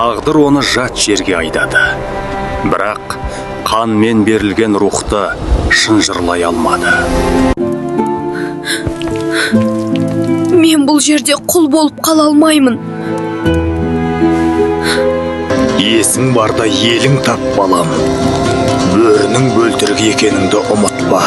Тағдыр оны жат жерге айдады. Бірақ қанмен берілген рухты шынжырлай алмады. Мен бұл жерде құл болып қала алмаймын. Есің барда елің тап, балам. Бөрінің бөлтірік екеніңді ұмытпа.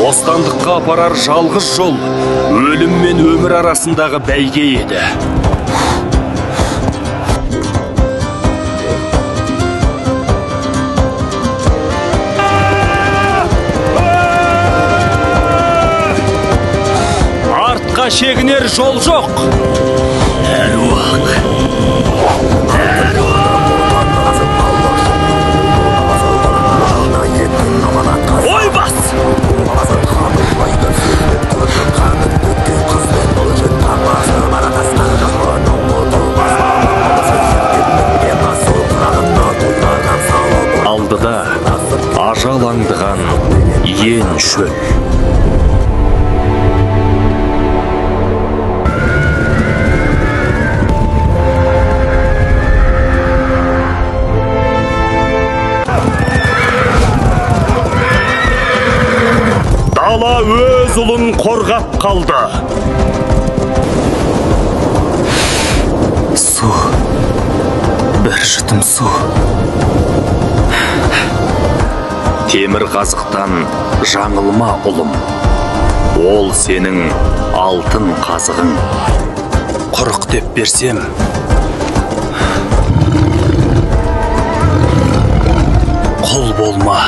Бостандыққа апарар жалғыз жол өлім мен өмір арасындағы бәйге еді. Артқа шегінер жол жоқ. Әруақ. Ой бас! Алдыда ажал аңдыған ен шөл. Дала өз ұлын қорғап қалды. Су, бір жұтым су. Темір қазықтан жаңылма ұлым. Ол сенің алтын қазығың. Құрық деп берсем, құл болма.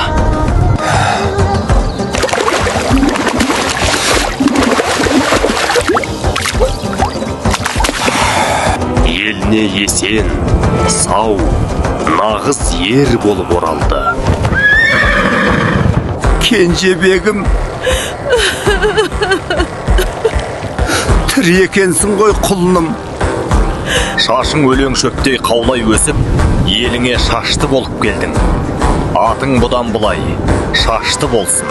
Еліне есен, сау, нағыз ер болып оралды. Кенжебегім, тірі екенсің ғой құлыным. Шашың өлең шөптей қаулай өсіп, еліңе шашты болып келдің. Атың бұдан бұлай шашты болсын.